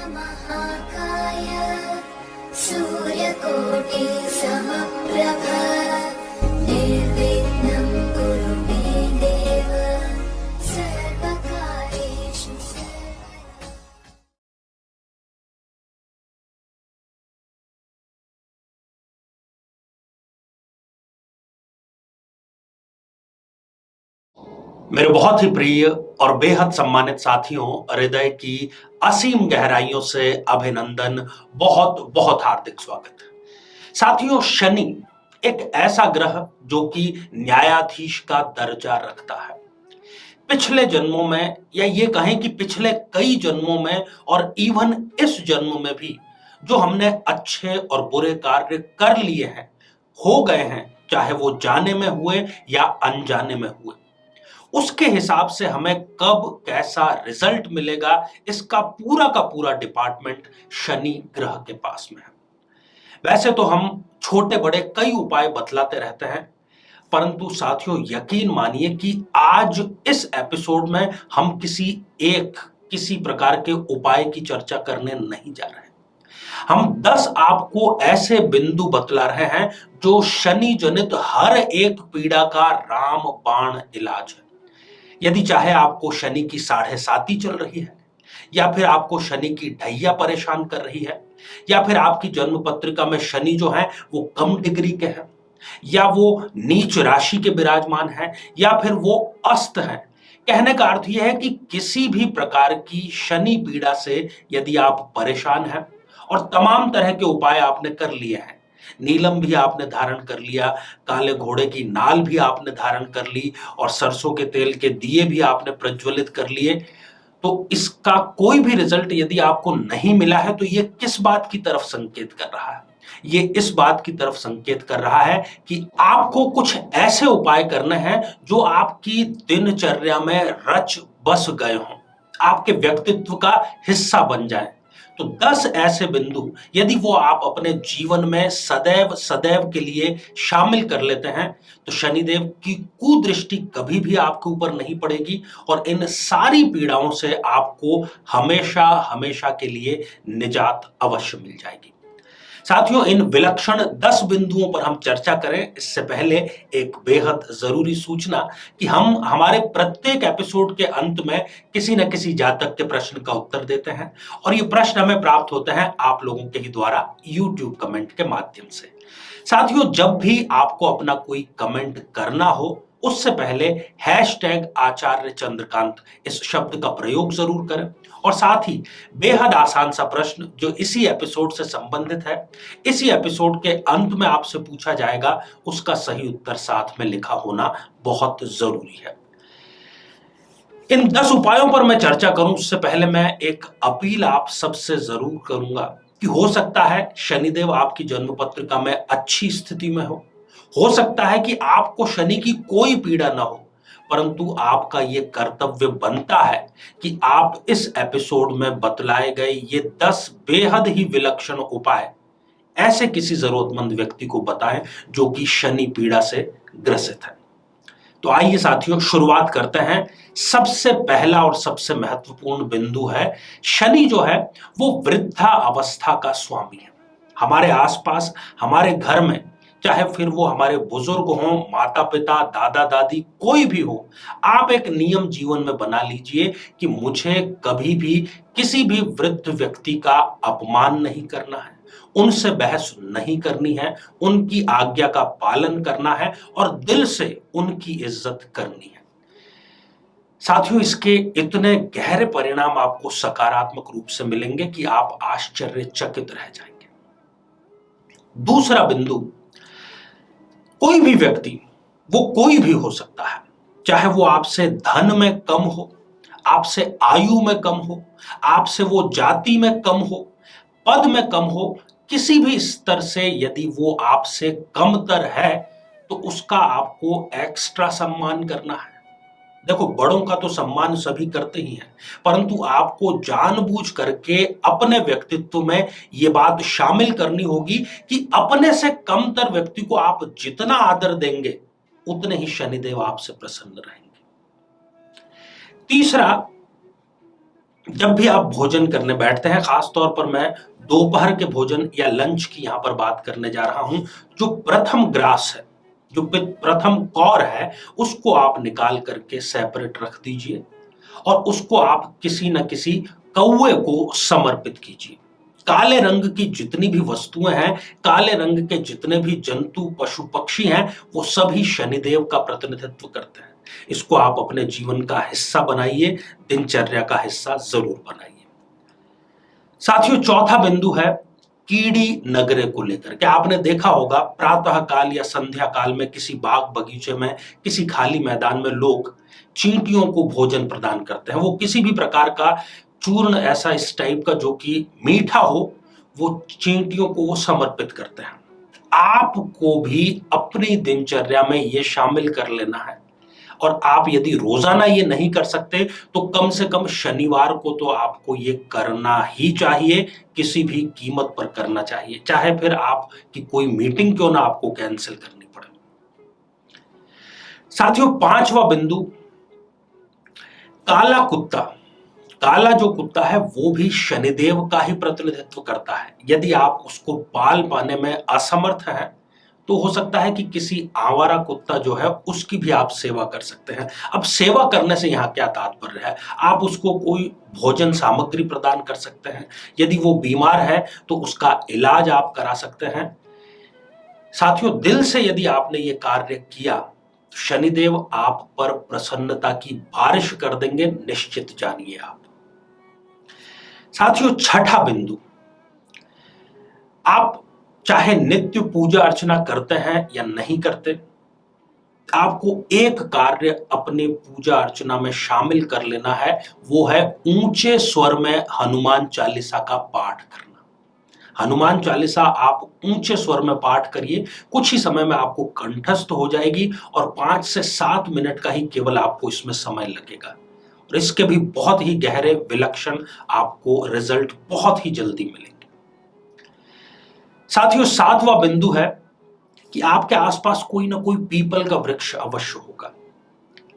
महाकाय सूर्यकोटि समप्रभ निर्विघ्नं कुरु मे देव सर्वकार्येषु सर्वदा। मेरे बहुत ही प्रिय और बेहद सम्मानित साथियों, हृदय की असीम गहराइयों से अभिनंदन, बहुत बहुत हार्दिक स्वागत है। साथियों, शनि एक ऐसा ग्रह जो कि न्यायाधीश का दर्जा रखता है। पिछले जन्मों में, या ये कहें कि पिछले कई जन्मों में और इवन इस जन्म में भी, जो हमने अच्छे और बुरे कार्य कर लिए हैं, हो गए हैं, चाहे वो जाने में हुए या अनजाने में हुए, उसके हिसाब से हमें कब कैसा रिजल्ट मिलेगा, इसका पूरा डिपार्टमेंट शनि ग्रह के पास में है। वैसे तो हम छोटे बड़े कई उपाय बतलाते रहते हैं, परंतु साथियों यकीन मानिए कि आज इस एपिसोड में हम किसी प्रकार के उपाय की चर्चा करने नहीं जा रहे हैं। हम 10 आपको ऐसे बिंदु बतला रहे हैं जो शनि जनित हर एक पीड़ा का रामबाण इलाज है। यदि चाहे आपको शनि की 7.5 चल रही है, या फिर आपको शनि की ढैया परेशान कर रही है, या फिर आपकी जन्म पत्रिका में शनि जो है वो कम डिग्री के हैं, या वो नीच राशि के विराजमान है, या फिर वो अस्त है। कहने का अर्थ यह है कि किसी भी प्रकार की शनि पीड़ा से यदि आप परेशान हैं और तमाम तरह के उपाय आपने कर लिए हैं, नीलम भी आपने धारण कर लिया, काले घोड़े की नाल भी आपने धारण कर ली, और सरसों के तेल के दिए भी आपने प्रज्वलित कर लिए, तो इसका कोई भी रिजल्ट यदि आपको नहीं मिला है, तो ये किस बात की तरफ संकेत कर रहा है? ये इस बात की तरफ संकेत कर रहा है कि आपको कुछ ऐसे उपाय करने हैं जो आपकी दिनचर्या में रच बस गए हों, आपके व्यक्तित्व का हिस्सा बन जाए। तो 10 ऐसे बिंदु यदि वो आप अपने जीवन में सदैव सदैव के लिए शामिल कर लेते हैं, तो शनिदेव की कुदृष्टि कभी भी आपके ऊपर नहीं पड़ेगी और इन सारी पीड़ाओं से आपको हमेशा हमेशा के लिए निजात अवश्य मिल जाएगी। साथियों, इन विलक्षण 10 बिंदुओं पर हम चर्चा करें इससे पहले एक बेहद जरूरी सूचना कि हम हमारे प्रत्येक एपिसोड के अंत में किसी न किसी जातक के प्रश्न का उत्तर देते हैं, और ये प्रश्न हमें प्राप्त होते हैं आप लोगों के ही द्वारा YouTube कमेंट के माध्यम से। साथियों, जब भी आपको अपना कोई कमेंट करना हो, उससे पहले #आचार्य चंद्रकांत इस शब्द का प्रयोग जरूर करें, और साथ ही बेहद आसान सा प्रश्न जो इसी एपिसोड से संबंधित है, इसी एपिसोड के अंत में आपसे पूछा जाएगा, उसका सही उत्तर साथ में लिखा होना बहुत जरूरी है। इन 10 उपायों पर मैं चर्चा करूं उससे पहले मैं एक अपील आप सबसे जरूर करूंगा कि हो सकता है शनिदेव आपकी जन्म पत्रिका में अच्छी स्थिति में हो सकता है कि आपको शनि की कोई पीड़ा ना हो, परंतु आपका ये कर्तव्य बनता है कि आप इस एपिसोड में बतलाए गए ये 10 बेहद ही विलक्षण उपाय ऐसे किसी जरूरतमंद व्यक्ति को बताएं जो कि शनि पीड़ा से ग्रसित है। तो आइए साथियों, शुरुआत करते हैं। सबसे पहला और सबसे महत्वपूर्ण बिंदु है, शनि जो है वो वृद्धा अवस्था का स्वामी है। हमारे आसपास, हमारे घर में, चाहे फिर वो हमारे बुजुर्ग हों, माता पिता, दादा दादी, कोई भी हो, आप एक नियम जीवन में बना लीजिए कि मुझे कभी भी किसी भी वृद्ध व्यक्ति का अपमान नहीं करना है, उनसे बहस नहीं करनी है, उनकी आज्ञा का पालन करना है और दिल से उनकी इज्जत करनी है। साथियों, इसके इतने गहरे परिणाम आपको सकारात्मक रूप से मिलेंगे कि आप आश्चर्यचकित रह जाएंगे। दूसरा बिंदु, कोई भी व्यक्ति, वो कोई भी हो सकता है, चाहे वो आपसे धन में कम हो, आपसे आयु में कम हो, आपसे वो जाति में कम हो, पद में कम हो, किसी भी स्तर से यदि वो आपसे कमतर है, तो उसका आपको एक्स्ट्रा सम्मान करना है। देखो, बड़ों का तो सम्मान सभी करते ही हैं, परंतु आपको जानबूझ करके अपने व्यक्तित्व में ये बात शामिल करनी होगी कि अपने से कमतर व्यक्ति को आप जितना आदर देंगे, उतने ही शनिदेव आपसे प्रसन्न रहेंगे। तीसरा, जब भी आप भोजन करने बैठते हैं, खास तौर पर मैं दोपहर के भोजन या लंच की यहां पर बात करने जा रहा हूं, जो प्रथम ग्रास है, जो प्रथम कौर है, उसको आप निकाल करके सेपरेट रख दीजिए और उसको आप किसी न किसी कौवे को समर्पित कीजिए। काले रंग की जितनी भी वस्तुएं हैं, काले रंग के जितने भी जंतु पशु पक्षी हैं, वो सभी शनिदेव का प्रतिनिधित्व करते हैं। इसको आप अपने जीवन का हिस्सा बनाइए, दिनचर्या का हिस्सा जरूर बनाइए। साथियों, चौथा बिंदु है कीड़ी नगरे को लेकर के। आपने देखा होगा प्रातः काल या संध्या काल में किसी बाग बगीचे में, किसी खाली मैदान में लोग चींटियों को भोजन प्रदान करते हैं। वो किसी भी प्रकार का चूर्ण ऐसा इस टाइप का जो कि मीठा हो, वो चींटियों को वो समर्पित करते हैं। आपको भी अपनी दिनचर्या में ये शामिल कर लेना है, और आप यदि रोजाना ये नहीं कर सकते तो कम से कम शनिवार को तो आपको ये करना ही चाहिए, किसी भी कीमत पर करना चाहिए, चाहे फिर आपकी कोई मीटिंग क्यों ना आपको कैंसिल करनी पड़े। साथियों, पांचवा बिंदु, काला कुत्ता। काला जो कुत्ता है वो भी शनिदेव का ही प्रतिनिधित्व करता है। यदि आप उसको पाल पाने में असमर्थ हैं तो हो सकता है कि किसी आवारा कुत्ता जो है उसकी भी आप सेवा कर सकते हैं। अब सेवा करने से यहाँ क्या तात्पर्य है? आप उसको कोई भोजन सामग्री प्रदान कर सकते हैं, यदि वो बीमार है तो उसका इलाज आप करा सकते हैं। साथियों, दिल से यदि आपने ये कार्य किया तो शनिदेव आप पर प्रसन्नता की बारिश कर देंगे, निश्चित जानिए आप। साथियों, छठा बिंदु, आप चाहे नित्य पूजा अर्चना करते हैं या नहीं करते, आपको एक कार्य अपने पूजा अर्चना में शामिल कर लेना है, वो है ऊंचे स्वर में हनुमान चालीसा का पाठ करना। हनुमान चालीसा आप ऊंचे स्वर में पाठ करिए, कुछ ही समय में आपको कंठस्थ हो जाएगी और 5 से 7 मिनट का ही केवल आपको इसमें समय लगेगा और इसके भी बहुत ही गहरे विलक्षण आपको रिजल्ट बहुत ही जल्दी मिलेंगे। साथियों, सातवां बिंदु है कि आपके आसपास कोई ना कोई पीपल का वृक्ष अवश्य होगा।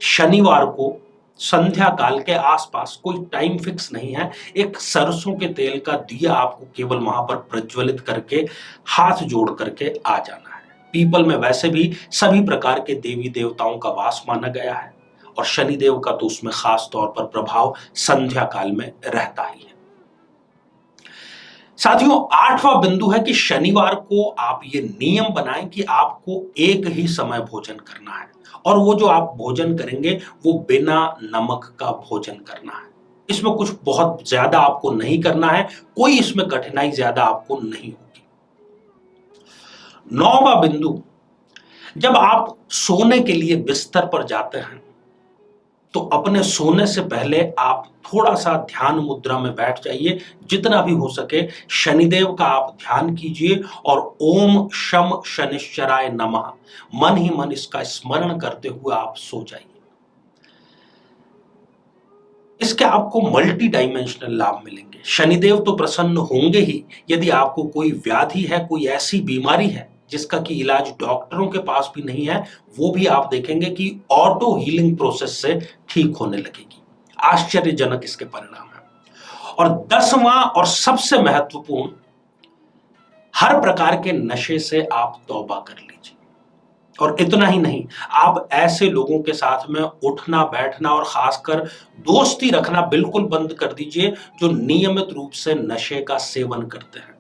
शनिवार को संध्या काल के आसपास, कोई टाइम फिक्स नहीं है, एक सरसों के तेल का दिया आपको केवल वहां पर प्रज्वलित करके हाथ जोड़ करके आ जाना है। पीपल में वैसे भी सभी प्रकार के देवी देवताओं का वास माना गया है और शनिदेव का तो उसमें खास तौर पर प्रभाव संध्या काल में रहता ही है। साथियों, आठवां बिंदु है कि शनिवार को आप ये नियम बनाएं कि आपको एक ही समय भोजन करना है और वो जो आप भोजन करेंगे वो बिना नमक का भोजन करना है। इसमें कुछ बहुत ज्यादा आपको नहीं करना है, कोई इसमें कठिनाई ज्यादा आपको नहीं होगी। नौवां बिंदु, जब आप सोने के लिए बिस्तर पर जाते हैं तो अपने सोने से पहले आप थोड़ा सा ध्यान मुद्रा में बैठ जाइए, जितना भी हो सके शनिदेव का आप ध्यान कीजिए और ओम शम शनिश्चराय नमः मन ही मन इसका स्मरण करते हुए आप सो जाइए। इसके आपको मल्टी डायमेंशनल लाभ मिलेंगे। शनिदेव तो प्रसन्न होंगे ही, यदि आपको कोई व्याधि है, कोई ऐसी बीमारी है जिसका कि इलाज डॉक्टरों के पास भी नहीं है, वो भी आप देखेंगे कि ऑटो हीलिंग प्रोसेस से ठीक होने लगेगी। आश्चर्यजनक इसके परिणाम है। और 10वां और सबसे महत्वपूर्ण, हर प्रकार के नशे से आप तौबा कर लीजिए। और इतना ही नहीं, आप ऐसे लोगों के साथ में उठना बैठना और खासकर दोस्ती रखना बिल्कुल बंद कर दीजिए जो नियमित रूप से नशे का सेवन करते हैं,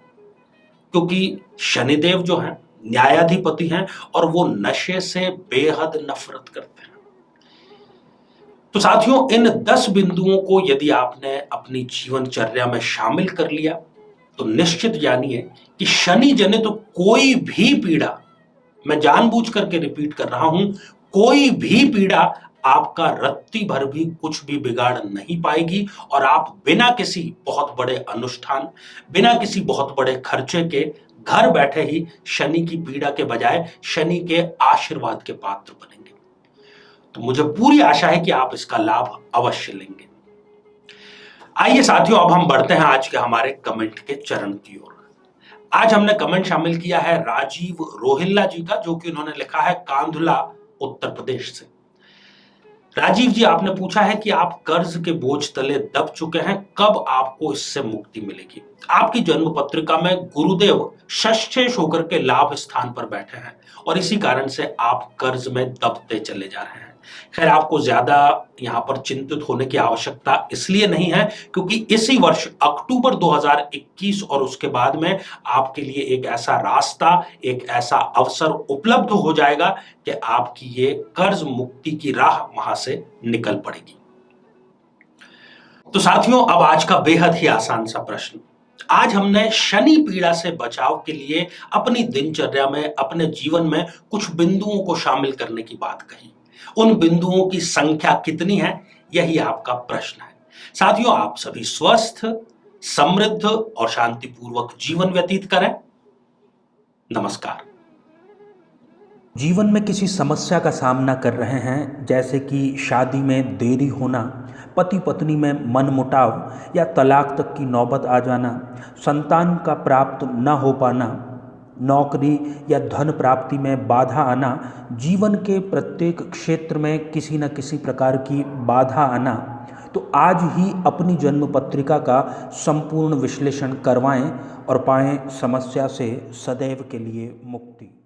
क्योंकि शनिदेव जो हैं न्यायाधिपति हैं और वो नशे से बेहद नफरत करते हैं। तो साथियों, इन 10 बिंदुओं को यदि आपने अपनी जीवनचर्या में शामिल कर लिया तो निश्चित जानिए कि शनि जनित तो कोई भी पीड़ा, मैं जानबूझ करके रिपीट कर रहा हूं, कोई भी पीड़ा आपका रत्ती भर भी कुछ भी बिगाड़ नहीं पाएगी और आप बिना किसी बहुत बड़े अनुष्ठान, बिना किसी बहुत बड़े खर्चे के घर बैठे ही शनि की पीड़ा के बजाय शनि के आशीर्वाद के पात्र बनेंगे। तो मुझे पूरी आशा है कि आप इसका लाभ अवश्य लेंगे। आइए साथियों, अब हम बढ़ते हैं आज के हमारे कमेंट के चरण की ओर। आज हमने कमेंट शामिल किया है राजीव रोहिल्ला जी का, जो कि उन्होंने लिखा है कांधला उत्तर प्रदेश से। राजीव जी, आपने पूछा है कि आप कर्ज के बोझ तले दब चुके हैं, कब आपको इससे मुक्ति मिलेगी। आपकी जन्म पत्रिका में गुरुदेव षष्ठेश होकर के लाभ स्थान पर बैठे हैं और इसी कारण से आप कर्ज में दबते चले जा रहे हैं। खैर, आपको ज्यादा यहां पर चिंतित होने की आवश्यकता इसलिए नहीं है क्योंकि इसी वर्ष अक्टूबर 2021 और उसके बाद में आपके लिए एक ऐसा रास्ता, एक ऐसा अवसर उपलब्ध हो जाएगा कि आपकी ये कर्ज मुक्ति की राह वहां से निकल पड़ेगी। तो साथियों, अब आज का बेहद ही आसान सा प्रश्न। आज हमने शनि पीड़ा से बचाव के लिए अपनी दिनचर्या में, अपने जीवन में कुछ बिंदुओं को शामिल करने की बात कही। उन बिंदुओं की संख्या कितनी है, यही आपका प्रश्न है। साथियों, आप सभी स्वस्थ, समृद्ध और शांतिपूर्वक जीवन व्यतीत करें। नमस्कार। जीवन में किसी समस्या का सामना कर रहे हैं, जैसे कि शादी में देरी होना, पति पत्नी में मनमुटाव या तलाक तक की नौबत आ जाना, संतान का प्राप्त न हो पाना, नौकरी या धन प्राप्ति में बाधा आना, जीवन के प्रत्येक क्षेत्र में किसी न किसी प्रकार की बाधा आना, तो आज ही अपनी जन्म पत्रिका का संपूर्ण विश्लेषण करवाएं और पाएं समस्या से सदैव के लिए मुक्ति।